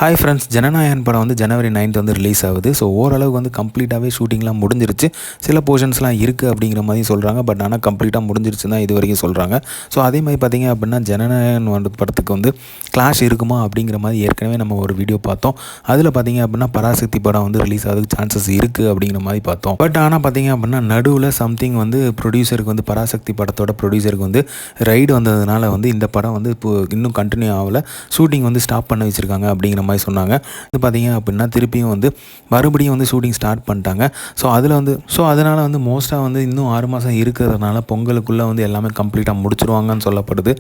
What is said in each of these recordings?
Hi friends, Jananayagan படம் வந்து ஜனவரி 9th வந்து ரிலீஸ் ஆகுது. ஸோ ஓரளவுக்கு வந்து கம்ப்ளீட்டாகவே ஷூட்டிங்லாம் முடிஞ்சிருச்சு. சில போர்ஷன்ஸ்லாம் இருக்குது அப்படிங்கிற மாதிரி சொல்கிறாங்க. பட் ஆனால் கம்ப்ளீட்டாக முடிஞ்சிருச்சு தான் இது வரைக்கும் சொல்கிறாங்க. ஸோ அதே மாதிரி பார்த்திங்க அப்படின்னா ஜனநாயகன் வந்து படத்துக்கு வந்து கிளாஷ் இருக்குமா அப்படிங்கிற மாதிரி ஏற்கனவே நம்ம ஒரு வீடியோ பார்த்தோம். அதில் பார்த்திங்க அப்படின்னா பராசக்தி படம் வந்து ரிலீஸ் ஆகிறதுக்கு சான்சஸ் இருக்குது அப்படிங்கிற மாதிரி பார்த்தோம். பட் ஆனால் பார்த்திங்க அப்படின்னா நடுவில் சம்திங் வந்து ப்ரொடியூசருக்கு வந்து பராசக்தி படத்தோட ப்ரொடியூசருக்கு வந்து ரைடு வந்ததுனால வந்து இந்த படம் வந்து இப்போ இன்னும் கண்டினியூ ஆகலை, ஷூட்டிங் வந்து ஸ்டாப் பண்ண வச்சுருக்காங்க அப்படிங்கிற மாதிரி சொன்னாங்க. இது பார்த்திங்க அப்படின்னா திருப்பியும் வந்து மறுபடியும் வந்து ஷூட்டிங் ஸ்டார்ட் பண்ணிட்டாங்க. அதனால் வந்து மோஸ்ட்டாக வந்து இன்னும் 6 மாதம் இருக்கிறதுனால பொங்கலுக்குள்ளே வந்து எல்லாமே கம்ப்ளீட்டாக முடிச்சிருவாங்கன்னு சொல்லப்படுது.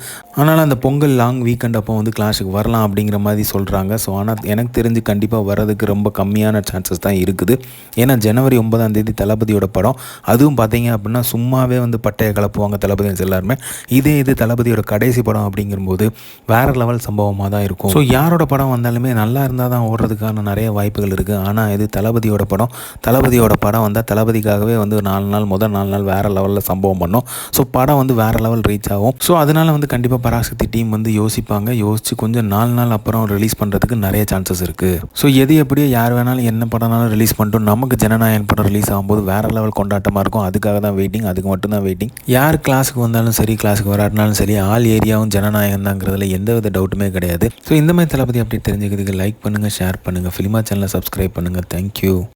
ஆனால் அந்த பொங்கல் லாங் வீக்கெண்ட் அப்போ வந்து கிளாஷுக்கு வரலாம் அப்படிங்கிற மாதிரி சொல்கிறாங்க. ஸோ ஆனால் எனக்கு தெரிஞ்சு கண்டிப்பாக வர்றதுக்கு ரொம்ப கம்மியான சான்சஸ் தான் இருக்குது. ஏன்னா ஜனவரி 9 தளபதியோட படம், அதுவும் பார்த்திங்க அப்படின்னா சும்மாவே வந்து பட்டையை கலப்புவாங்க தளபதி எல்லாருமே. இது தளபதியோட கடைசி படம் அப்படிங்கும்போது வேறு லெவல் சம்பவமாக தான் இருக்கும். ஸோ யாரோட படம் வந்தாலுமே நல்லா இருந்தால் தான் ஓடுறதுக்கான நிறைய வாய்ப்புகள் இருக்குது. ஆனால் இது தளபதியோட படம் வந்தால் தளபதிக்காகவே வந்து 4 நாள் முதல் 4 நாள் வேறு லெவலில் சம்பவம் பண்ணோம். ஸோ படம் வந்து வேறு லெவல் ரீச் ஆகும். ஸோ அதனால் வந்து கண்டிப்பாக பராசக்தி டீம் வந்து யோசித்து கொஞ்சம் 4 நாள் அப்புறம் ரிலீஸ் பண்ணுறதுக்கு நிறைய சான்சஸ் இருக்குது. ஸோ எது எப்படியோ யார் வேணாலும் என்ன படம்னாலும் ரிலீஸ் பண்ணிட்டோம். நமக்கு ஜனநாயகன் படம் ரிலீஸ் ஆகும்போது வேறு லெவல் கொண்டாட்டமாக இருக்கும். அதுக்காக தான் வெயிட்டிங், அதுக்கு மட்டும்தான் வெயிட்டிங். யார் கிளாஸுக்கு வந்தாலும் சரி, கிளாஸுக்கு வராட்டினாலும் சரி, ஆல் ஏரியாவும் ஜனநாயகம் தாங்கிறதுல எந்தவித டவுட்டுமே கிடையாது. ஸோ இந்த மாதிரி தளபதி அப்படி தெரிஞ்சுக்கிறதுக்கு லைக் பண்ணுங்கள், ஷேர் பண்ணுங்கள், ஃபிலிமா சேனலை சப்ஸ்கிரைப் பண்ணுங்கள். தேங்க்யூ.